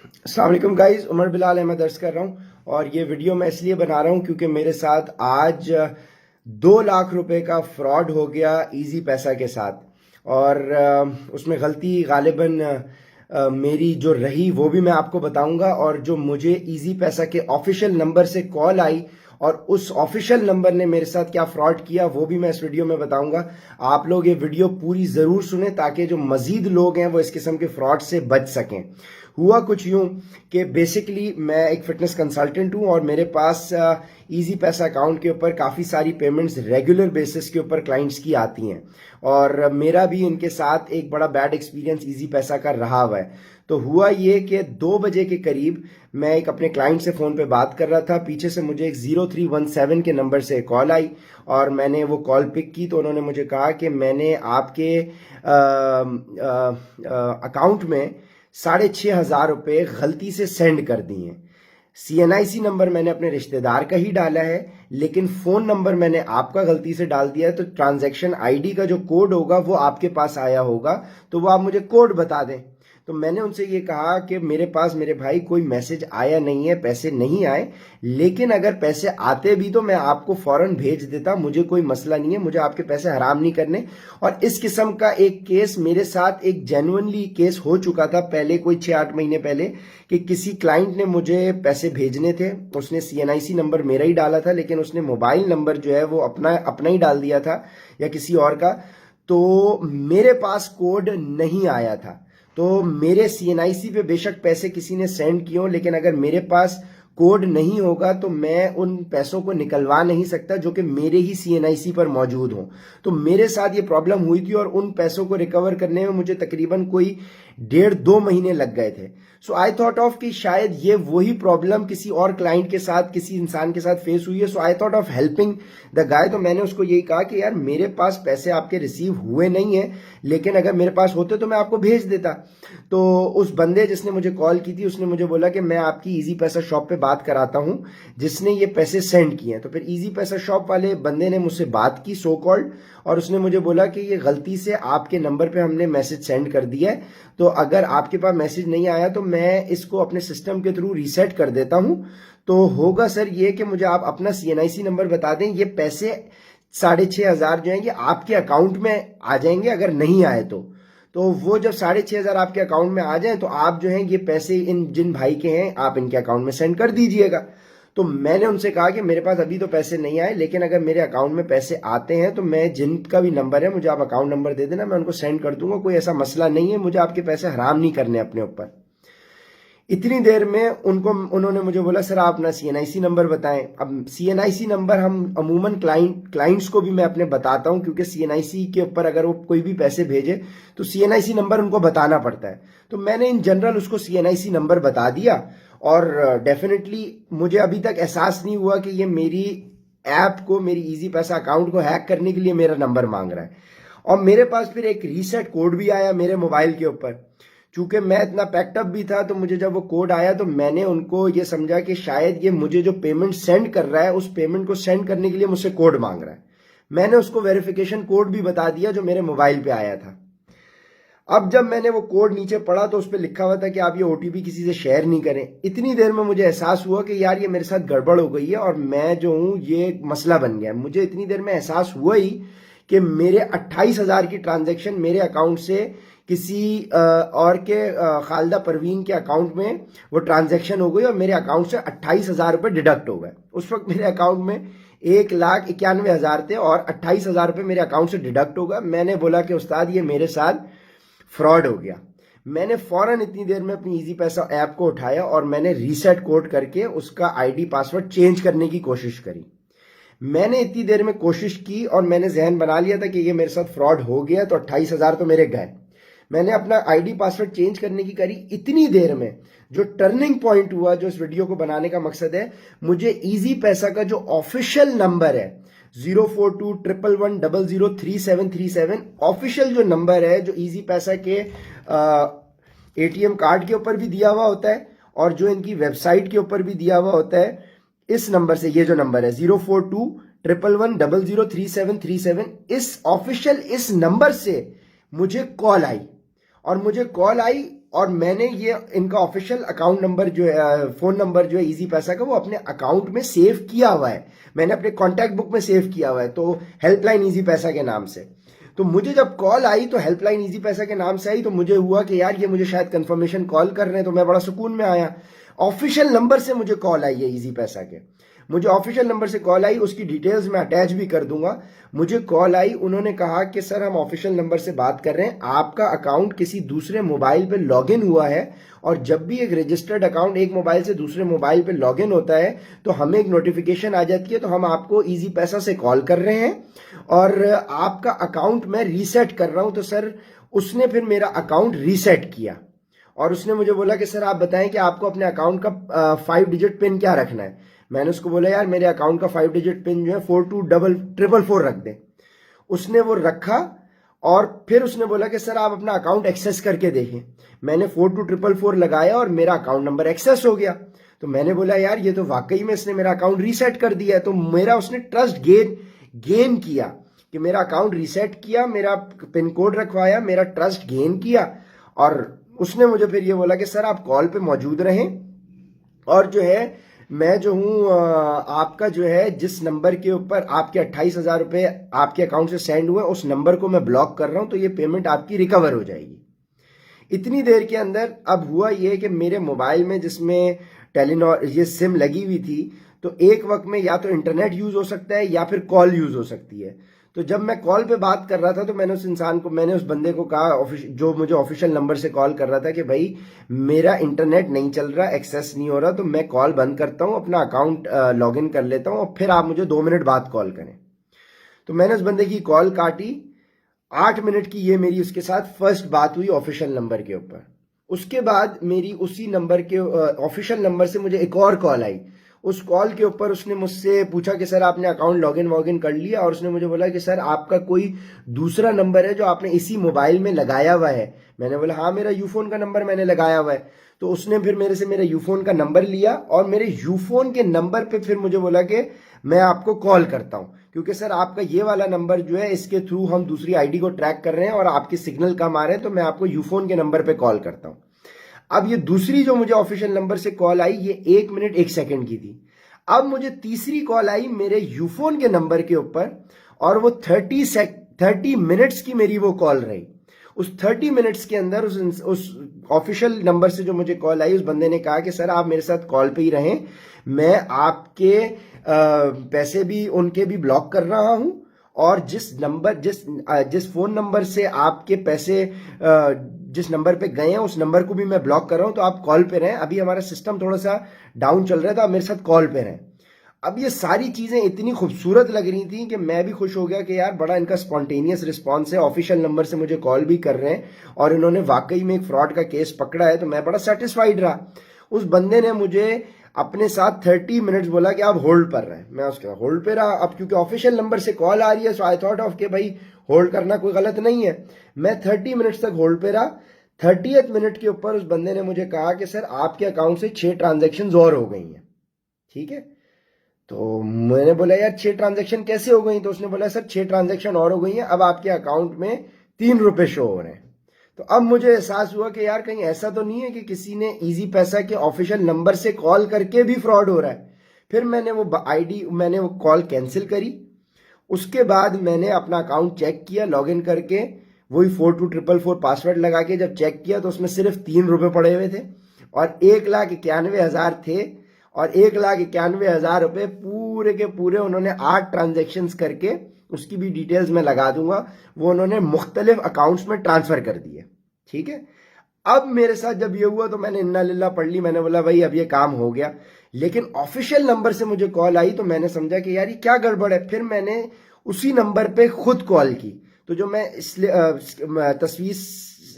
अस्सलाम वालेकुम गाइस, उमर बिलाल अहमद दर्ज कर रहा हूँ और ये वीडियो मैं इसलिए बना रहा हूँ क्योंकि मेरे साथ आज 2 लाख रुपए का फ्रॉड हो गया इजी पैसा के साथ। और उसमें गलती गालिबन मेरी जो रही वो भी मैं आपको बताऊंगा, और जो मुझे इजी पैसा के ऑफिशियल नंबर से कॉल आई और उस ऑफिशियल नंबर ने मेरे साथ क्या फ्रॉड किया वो भी मैं इस वीडियो में बताऊंगा। आप लोग ये वीडियो पूरी जरूर सुने ताकि जो मजीद लोग हैं वो इस किस्म के फ्रॉड से बच सकें। हुआ कुछ यूं कि बेसिकली मैं एक फिटनेस कंसल्टेंट हूं और मेरे पास इजी पैसा अकाउंट के ऊपर काफ़ी सारी पेमेंट्स रेगुलर बेसिस के ऊपर क्लाइंट्स की आती हैं, और मेरा भी इनके साथ एक बड़ा बैड एक्सपीरियंस इजी पैसा का रहा हुआ है। तो हुआ ये कि 2 बजे के करीब मैं एक अपने क्लाइंट से फ़ोन पे बात कर रहा था, पीछे से मुझे एक 0317 के नंबर से कॉल आई और मैंने वो कॉल पिक की। तो उन्होंने मुझे कहा कि मैंने आपके अकाउंट में 6,500 रुपये गलती से सेंड कर दिए हैं। CNIC नंबर मैंने अपने रिश्तेदार का ही डाला है, लेकिन फ़ोन नंबर मैंने आपका गलती से डाल दिया है। तो ट्रांजैक्शन आईडी का जो कोड होगा वो आपके पास आया होगा, तो वो आप मुझे कोड बता दें। तो मैंने उनसे ये कहा कि मेरे पास मेरे भाई कोई मैसेज आया नहीं है, पैसे नहीं आए, लेकिन अगर पैसे आते भी तो मैं आपको फौरन भेज देता, मुझे कोई मसला नहीं है, मुझे आपके पैसे हराम नहीं करने। और इस किस्म का एक केस मेरे साथ एक जेन्युइनली केस हो चुका था पहले, कोई 6-8 महीने पहले, कि किसी क्लाइंट ने मुझे पैसे भेजने थे। उसने CNIC नंबर मेरा ही डाला था, लेकिन उसने मोबाइल नंबर जो है वो अपना अपना ही डाल दिया था या किसी और का। तो मेरे पास कोड नहीं आया था। तो मेरे CNIC पे बेशक पैसे किसी ने सेंड किए हो, लेकिन अगर मेरे पास कोड नहीं होगा तो मैं उन पैसों को निकलवा नहीं सकता जो कि मेरे ही CNIC पर मौजूद हो। तो मेरे साथ ये प्रॉब्लम हुई थी और उन पैसों को रिकवर करने में मुझे तकरीबन कोई 1.5-2 महीने लग गए थे। सो आई थॉट ऑफ कि शायद ये वही प्रॉब्लम किसी और क्लाइंट के साथ, किसी इंसान के साथ फेस हुई है। So I thought of helping the guy. तो मैंने उसको यही कहा कि यार मेरे पास पैसे आपके रिसीव हुए नहीं है, लेकिन अगर मेरे पास होते तो मैं आपको भेज देता। तो उस बंदे जिसने मुझे कॉल की थी उसने मुझे बोला कि मैं आपकी इजी पैसा शॉप पे बात कराता हूं जिसने ये पैसे सेंड किए हैं। तो फिर इजी पैसा शॉप वाले बंदे ने मुझसे बात की सो कॉल्ड, और उसने मुझे बोला कि ये गलती से आपके नंबर पे हमने मैसेज सेंड कर दिया है, तो अगर आपके पास मैसेज नहीं आया तो मैं इसको अपने सिस्टम के थ्रू रीसेट कर देता हूं। तो होगा सर ये कि मुझे आप अपना CNIC नंबर बता दें, ये पैसे 6,500 जो हैं ये आपके अकाउंट में आ जाएंगे अगर नहीं आए तो वो जब 6,500 आपके अकाउंट में आ जाए तो आप जो हैं ये पैसे इन जिन भाई के हैं आप इनके अकाउंट में सेंड कर दीजिएगा। तो मैंने उनसे कहा कि मेरे पास अभी तो पैसे नहीं आए, लेकिन अगर मेरे अकाउंट में पैसे आते हैं तो मैं जिनका भी नंबर है मुझे आप अकाउंट नंबर दे देना, मैं उनको सेंड कर दूंगा, कोई ऐसा मसला नहीं है, मुझे आपके पैसे हराम नहीं करने अपने ऊपर। इतनी देर में उन्होंने मुझे बोला सर आप अपना CNIC नंबर बताएं। अब CNIC नंबर हम अमूमन क्लाइंट्स को भी मैं अपने बताता हूं, क्योंकि CNIC के ऊपर अगर वो कोई भी पैसे भेजे तो CNIC नंबर उनको बताना पड़ता है। तो मैंने इन जनरल उसको CNIC नंबर बता दिया, और डेफिनेटली मुझे अभी तक एहसास नहीं हुआ कि ये मेरी ऐप को, मेरी इजी पैसा अकाउंट को हैक करने के लिए मेरा नंबर मांग रहा है। और मेरे पास फिर एक रीसेट कोड भी आया मेरे मोबाइल के ऊपर। चूंकि मैं इतना पैक्टअप भी था तो मुझे जब वो कोड आया तो मैंने उनको ये समझा कि शायद ये मुझे जो पेमेंट सेंड कर रहा है उस पेमेंट को सेंड करने के लिए मुझसे कोड मांग रहा है। मैंने उसको वेरिफिकेशन कोड भी बता दिया जो मेरे मोबाइल पे आया था। अब जब मैंने वो कोड नीचे पढ़ा तो उस पर लिखा हुआ था कि आप ये OTP किसी से शेयर नहीं करें। इतनी देर में मुझे एहसास हुआ कि यार ये मेरे साथ गड़बड़ हो गई है और मैं जो हूँ ये मसला बन गया। मुझे इतनी देर में एहसास हुआ ही कि मेरे 28,000 की ट्रांजैक्शन मेरे अकाउंट से किसी और के खालदा परवीन के अकाउंट में वो ट्रांजैक्शन हो गई और मेरे अकाउंट से 28,000 रुपये डिडक्ट हो गए। उस वक्त मेरे अकाउंट में 1,91,000 थे और 28,000 रुपये मेरे अकाउंट से डिडक्ट हो गए। मैंने बोला कि उस्ताद ये मेरे साथ फ्रॉड हो गया। मैंने फौरन इतनी देर में अपनी इजी पैसा ऐप को उठाया और मैंने रीसेट कोड करके उसका ID पासवर्ड चेंज करने की कोशिश करी। मैंने इतनी देर में कोशिश की और मैंने जहन बना लिया था कि ये मेरे साथ फ्रॉड हो गया, तो 28,000 तो मेरे गए। मैंने अपना ID पासवर्ड चेंज करने की करी। इतनी देर में जो टर्निंग पॉइंट हुआ, जो इस वीडियो को बनाने का मकसद है, मुझे इजी पैसा का जो ऑफिशियल नंबर है 042111003737 ऑफिशियल जो नंबर है, जो इजी पैसा के ATM कार्ड के ऊपर भी दिया हुआ होता है और जो इनकी वेबसाइट के ऊपर भी दिया हुआ होता है, इस नंबर से, ये जो नंबर है 042111003737, इस ऑफिशियल इस नंबर से मुझे कॉल आई। और मुझे कॉल आई और मैंने ये इनका ऑफिशियल अकाउंट नंबर जो है, फोन नंबर जो है इजी पैसा का, वो अपने अकाउंट में सेव किया हुआ है, मैंने अपने कॉन्टैक्ट बुक में सेव किया हुआ है, तो हेल्पलाइन इजी पैसा के नाम से। तो मुझे जब कॉल आई तो हेल्पलाइन इजी पैसा के नाम से आई, तो मुझे हुआ कि यार ये मुझे शायद कंफर्मेशन कॉल कर रहे हैं, तो मैं बड़ा सुकून में आया। ऑफिशियल नंबर से मुझे कॉल आई है इजी पैसा के, मुझे ऑफिशियल नंबर से कॉल आई, उसकी डिटेल्स मैं अटैच भी कर दूंगा। मुझे कॉल आई, उन्होंने कहा कि सर हम ऑफिशियल नंबर से बात कर रहे हैं, आपका अकाउंट किसी दूसरे मोबाइल पे लॉगिन हुआ है, और जब भी एक रजिस्टर्ड अकाउंट एक मोबाइल से दूसरे मोबाइल पे लॉगिन होता है तो हमें एक नोटिफिकेशन आ जाती है, तो हम आपको इजी पैसा से कॉल कर रहे हैं और आपका अकाउंट मैं रीसेट कर रहा हूं। तो सर उसने फिर मेरा अकाउंट रीसेट किया और उसने मुझे बोला कि सर आप बताएं कि आपको अपने अकाउंट का 5 डिजिट पिन क्या रखना है। मैंने उसको बोला यार मेरे अकाउंट का 5 डिजिट पिन जो है 424444 रख दे। उसने वो रखा और फिर उसने बोला कि सर आप अपना अकाउंट एक्सेस करके देखें। मैंने 424444 लगाया और मेरा अकाउंट नंबर एक्सेस हो गया। तो मैंने बोला यार ये तो वाकई में इसने मेरा अकाउंट रीसेट कर दिया है। तो मेरा उसने ट्रस्ट गेन किया कि मेरा अकाउंट रीसेट किया, मेरा पिन कोड रखवाया, मेरा ट्रस्ट गेन किया। और उसने मुझे फिर ये बोला कि सर आप कॉल पे मौजूद रहें और जो है मैं जो हूँ आपका जो है जिस नंबर के ऊपर आपके 28,000 रुपये आपके अकाउंट से सेंड हुए उस नंबर को मैं ब्लॉक कर रहा हूँ, तो ये पेमेंट आपकी रिकवर हो जाएगी। इतनी देर के अंदर अब हुआ ये कि मेरे मोबाइल में जिसमें टेलीनॉर ये सिम लगी हुई थी, तो एक वक्त में या तो इंटरनेट यूज हो सकता है या फिर कॉल यूज हो सकती है। तो जब मैं कॉल पे बात कर रहा था तो मैंने उस बंदे को कहा जो मुझे ऑफिशियल नंबर से कॉल कर रहा था कि भाई मेरा इंटरनेट नहीं चल रहा, एक्सेस नहीं हो रहा, तो मैं कॉल बंद करता हूं, अपना अकाउंट लॉग इन कर लेता हूं और फिर आप मुझे 2 मिनट बाद कॉल करें। तो मैंने उस बंदे की कॉल काटी। 8 मिनट की ये मेरी उसके साथ फर्स्ट बात हुई ऑफिशियल नंबर के ऊपर। उसके बाद मेरी उसी नंबर के ऑफिशियल नंबर से मुझे एक और कॉल आई। उस कॉल के ऊपर उसने मुझसे पूछा कि सर आपने अकाउंट लॉगिन वॉगिन कर लिया, और उसने मुझे बोला कि सर आपका कोई दूसरा नंबर है जो आपने इसी मोबाइल में लगाया हुआ है। मैंने बोला हाँ मेरा यूफोन का नंबर मैंने लगाया हुआ है। तो उसने फिर मेरे से मेरा यूफोन का नंबर लिया और मेरे यूफोन के नंबर पे फिर मुझे बोला कि मैं आपको कॉल करता हूं, क्योंकि सर आपका ये वाला नंबर जो है इसके थ्रू हम दूसरी आईडी को ट्रैक कर रहे हैं और आपके सिग्नल कम आ रहे हैं, तो मैं आपको यूफोन के नंबर पे कॉल करता हूं। अब ये दूसरी जो मुझे ऑफिशियल नंबर से कॉल आई ये 1 मिनट 1 सेकंड की थी। अब मुझे तीसरी कॉल आई मेरे यूफोन के नंबर के ऊपर और वो 30 मिनट्स की मेरी वो कॉल रही। उस 30 मिनट्स के अंदर उस ऑफिशियल नंबर से जो मुझे कॉल आई उस बंदे ने कहा कि सर आप मेरे साथ कॉल पे ही रहें, मैं आपके पैसे भी उनके भी ब्लॉक कर रहा हूं और जिस फोन नंबर से आपके पैसे जिस नंबर पे गए हैं उस नंबर को भी मैं ब्लॉक कर रहा हूं, तो आप कॉल पे रहें, अभी हमारा सिस्टम थोड़ा सा डाउन चल रहा है तो आप मेरे साथ कॉल पे रहें। अब ये सारी चीजें इतनी खूबसूरत लग रही थी कि मैं भी खुश हो गया कि यार बड़ा इनका स्पॉन्टेनियस रिस्पॉन्स है, ऑफिशियल नंबर से मुझे कॉल भी कर रहे हैं और इन्होंने वाकई में एक फ्रॉड का केस पकड़ा है, तो मैं बड़ा सेटिस्फाइड रहा। उस बंदे ने मुझे अपने साथ 30 मिनट्स बोला कि आप होल्ड पर रहे, मैं उसके साथ होल्ड पे रहा। अब क्योंकि ऑफिशियल नंबर से कॉल आ रही है सो आई थॉट ऑफ के भाई होल्ड करना कोई गलत नहीं है। मैं 30 मिनट्स तक होल्ड पे रहा। 30th मिनट के ऊपर उस बंदे ने मुझे कहा कि सर आपके अकाउंट से 6 ट्रांजेक्शन और हो गई हैं। ठीक है, तो मैंने बोला यार 6 ट्रांजेक्शन कैसे हो गई? तो उसने बोला सर 6 ट्रांजेक्शन और हो गई हैं, अब आपके अकाउंट में 3 रुपए शो हो रहे हैं। तो अब मुझे एहसास हुआ कि यार कहीं ऐसा तो नहीं है कि किसी ने इजी पैसा के ऑफिशियल नंबर से कॉल करके भी फ्रॉड हो रहा है। फिर मैंने वो कॉल कैंसिल करी। उसके बाद मैंने अपना अकाउंट चेक किया लॉगिन करके, वही 424444 पासवर्ड लगा के जब चेक किया तो उसमें सिर्फ 3 रुपए पड़े हुए थे और 1,91,000 थे। और 1,91,000 रुपए पूरे के पूरे उन्होंने 8 ट्रांजेक्शन्स करके, उसकी भी डिटेल्स मैं लगा दूंगा, वो उन्होंने मुख्तलिफ अकाउंट्स में ट्रांसफर कर दिए। ठीक है, अब मेरे साथ जब ये हुआ तो मैंने इन्ना लिल्ला पढ़ ली, मैंने बोला भाई अब ये काम हो गया। लेकिन ऑफिशियल नंबर से मुझे कॉल आई तो मैंने समझा कि यार ये क्या गड़बड़ है। फिर मैंने उसी नंबर पे खुद कॉल की, तो जो मैं तस्वीर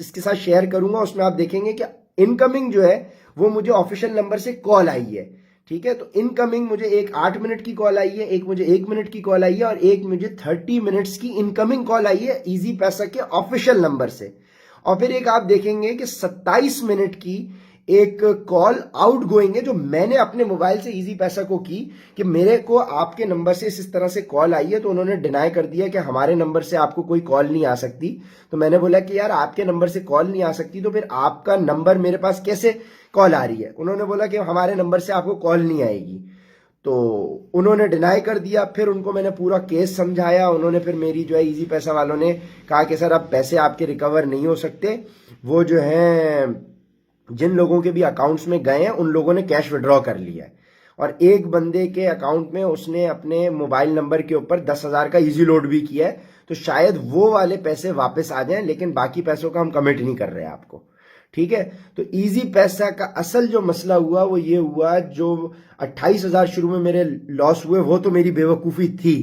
इसके साथ शेयर करूंगा उसमें आप देखेंगे कि इनकमिंग जो है वो मुझे ऑफिशियल नंबर से कॉल आई है। ठीक है, तो इनकमिंग मुझे एक 8 मिनट की कॉल आई है, एक मुझे 1 मिनट की कॉल आई है और एक मुझे 30 मिनट्स की इनकमिंग कॉल आई है इजी पैसा के ऑफिशियल नंबर से। और फिर एक आप देखेंगे कि 27 मिनट की एक कॉल आउट गोइंग है जो मैंने अपने मोबाइल से इजी पैसा को की कि मेरे को आपके नंबर से इस तरह से कॉल आई है, तो उन्होंने डिनाई कर दिया कि हमारे नंबर से आपको कोई कॉल नहीं आ सकती। तो मैंने बोला कि यार आपके नंबर से कॉल नहीं आ सकती तो फिर आपका नंबर मेरे पास कैसे कॉल आ रही है? उन्होंने बोला कि हमारे नंबर से आपको कॉल नहीं आएगी। तो उन्होंने डिनाई कर दिया। फिर उनको मैंने पूरा केस समझाया। उन्होंने फिर मेरी जो है इजी पैसा वालों ने कहा कि सर अब पैसे आपके रिकवर नहीं हो सकते, वो जो है जिन लोगों के भी अकाउंट्स में गए हैं उन लोगों ने कैश विड्रॉ कर लिया है, और एक बंदे के अकाउंट में उसने अपने मोबाइल नंबर के ऊपर 10,000 का इजी लोड भी किया है, तो शायद वो वाले पैसे वापस आ जाएं, लेकिन बाकी पैसों का हम कमिट नहीं कर रहे हैं आपको। ठीक है, तो इजी पैसा का असल जो मसला हुआ वो ये हुआ, जो 28,000 शुरू में मेरे लॉस हुए वो तो मेरी बेवकूफ़ी थी,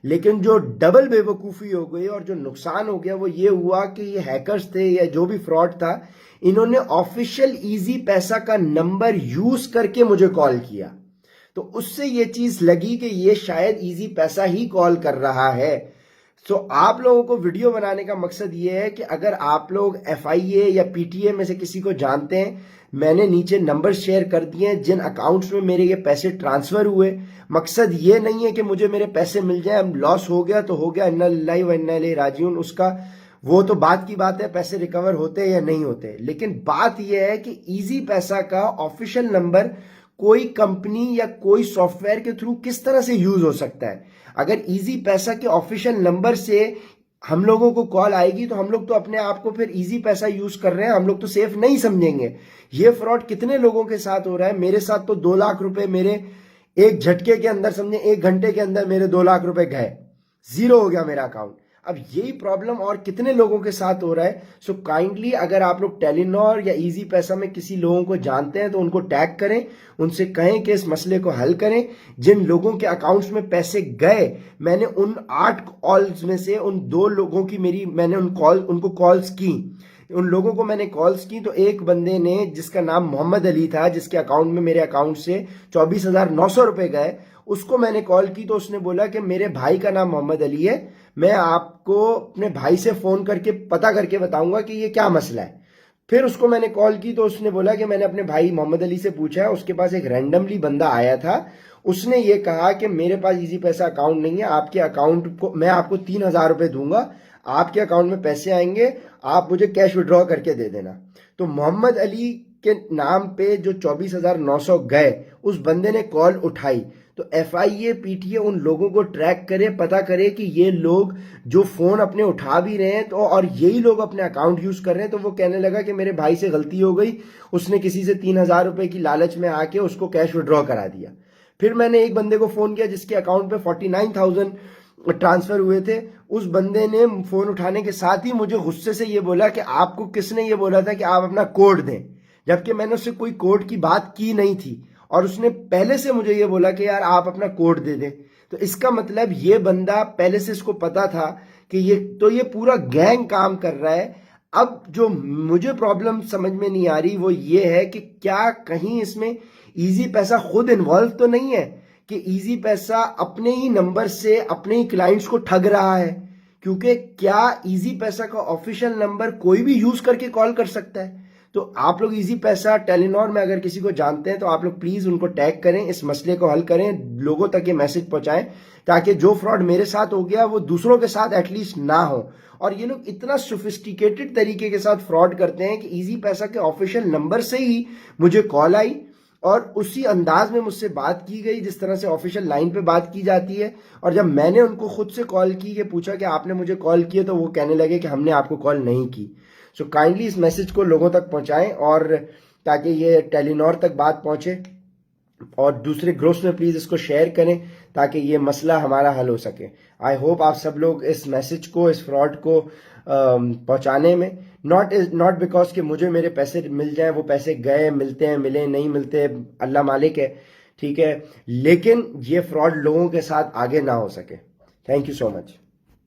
लेकिन जो डबल बेवकूफ़ी हो गई और जो नुकसान हो गया वो ये हुआ कि ये हैकर्स थे या जो भी फ्रॉड था, इन्होंने ऑफिशियल इजी पैसा का नंबर यूज करके मुझे कॉल किया। तो उससे ये चीज लगी कि ये शायद इजी पैसा ही कॉल कर रहा है। तो आप लोगों को वीडियो बनाने का मकसद ये है कि अगर आप लोग FIA या PTA में से किसी को जानते हैं, मैंने नीचे नंबर शेयर कर दिए हैं जिन अकाउंट्स में मेरे ये पैसे ट्रांसफर हुए। मकसद ये नहीं है कि मुझे मेरे पैसे मिल जाए, अब लॉस हो गया तो हो गया, इन्ना लिल्लाहि व इन्ना इलैहि राजिऊन, उसका वो तो बात की बात है, पैसे रिकवर होते हैं या नहीं होते। लेकिन बात यह है कि इजी पैसा का ऑफिशियल नंबर कोई कंपनी या कोई सॉफ्टवेयर के थ्रू किस तरह से यूज हो सकता है। अगर इजी पैसा के ऑफिशियल नंबर से हम लोगों को कॉल आएगी तो हम लोग तो अपने आप को फिर इजी पैसा यूज कर रहे हैं, हम लोग तो सेफ नहीं समझेंगे। ये फ्रॉड कितने लोगों के साथ हो रहा है। मेरे साथ तो 2 लाख रुपए मेरे एक झटके के अंदर, समझे 1 घंटे के अंदर मेरे 2 लाख रुपए गए, जीरो हो गया मेरा अकाउंट। अब यही प्रॉब्लम और कितने लोगों के साथ हो रहा है। सो काइंडली अगर आप लोग टेलीनॉर या इजी पैसा में किसी लोगों को जानते हैं तो उनको टैग करें, उनसे कहें कि इस मसले को हल करें। जिन लोगों के अकाउंट्स में पैसे गए, मैंने उन 8 कॉल्स में से उन 2 लोगों की मैंने उनको कॉल्स की, उन लोगों को मैंने कॉल्स की। तो एक बंदे ने जिसका नाम मोहम्मद अली था, जिसके अकाउंट में मेरे अकाउंट से 24,900 रुपए गए, उसको मैंने कॉल की तो उसने बोला कि मेरे भाई का नाम मोहम्मद अली है, मैं आपको अपने भाई से फोन करके पता करके बताऊंगा कि ये क्या मसला है। फिर उसको मैंने कॉल की तो उसने बोला कि मैंने अपने भाई मोहम्मद अली से पूछा है, उसके पास एक रैंडमली बंदा आया था, उसने ये कहा कि मेरे पास इजी पैसा अकाउंट नहीं है, आपके अकाउंट को मैं आपको 3,000 रुपए दूंगा, आपके अकाउंट में पैसे आएंगे, आप मुझे कैश विड्रॉ करके दे देना। तो मोहम्मद अली के नाम पे जो 24,900 गए, उस बंदे ने कॉल उठाई। तो FIA PTA उन लोगों को ट्रैक करे, पता करे कि ये लोग जो फोन अपने उठा भी रहे हैं तो और यही लोग अपने अकाउंट यूज कर रहे हैं। तो वो कहने लगा कि मेरे भाई से गलती हो गई, उसने किसी से 3,000 रुपए की लालच में आके उसको कैश विड्रॉ करा दिया। फिर मैंने एक बंदे को फोन किया जिसके अकाउंट में 49,000 ट्रांसफर हुए थे। उस बंदे ने फोन उठाने के साथ ही मुझे गुस्से से ये बोला कि आपको किसने ये बोला था कि आप अपना कोड दें, जबकि मैंने उससे कोई कोड की बात की नहीं थी, और उसने पहले से मुझे ये बोला कि यार आप अपना कोड दे दें। तो इसका मतलब ये बंदा पहले से इसको पता था कि ये पूरा गैंग काम कर रहा है। अब जो मुझे प्रॉब्लम समझ में नहीं आ रही वो ये है कि क्या कहीं इसमें इजी पैसा खुद इन्वॉल्व तो नहीं है, कि इजी पैसा अपने ही नंबर से अपने ही क्लाइंट्स को ठग रहा है। क्योंकि क्या इजी पैसा का ऑफिशियल नंबर कोई भी यूज करके कॉल कर सकता है। तो आप लोग इजी पैसा टेलीनॉर में अगर किसी को जानते हैं तो आप लोग प्लीज उनको टैग करें, इस मसले को हल करें, लोगों तक ये मैसेज पहुंचाएं, ताकि जो फ्रॉड मेरे साथ हो गया वो दूसरों के साथ एटलीस्ट ना हो। और ये लोग इतना सोफिस्टिकेटेड तरीके के साथ फ्रॉड करते हैं कि इजी पैसा के ऑफिशियल नंबर से ही मुझे कॉल आई और उसी अंदाज में मुझसे बात की गई जिस तरह से ऑफिशियल लाइन पे बात की जाती है। और जब मैंने उनको खुद से कॉल की, कि पूछा कि आपने मुझे कॉल किया, तो वो कहने लगे कि हमने आपको कॉल नहीं की। सो काइंडली इस मैसेज को लोगों तक पहुंचाएं, और ताकि ये टेलीनॉर तक बात पहुंचे, और दूसरे ग्रुप्स में प्लीज इसको शेयर करें ताकि ये मसला हमारा हल हो सके। आई होप आप सब लोग इस मैसेज को, इस फ्रॉड को पहुंचाने में, नॉट बिकॉज कि मुझे मेरे पैसे मिल जाएं, वो पैसे गए, मिलते हैं, मिले नहीं मिलते, अल्लाह मालिक है, ठीक है, लेकिन ये फ्रॉड लोगों के साथ आगे ना हो सके। Thank you so much.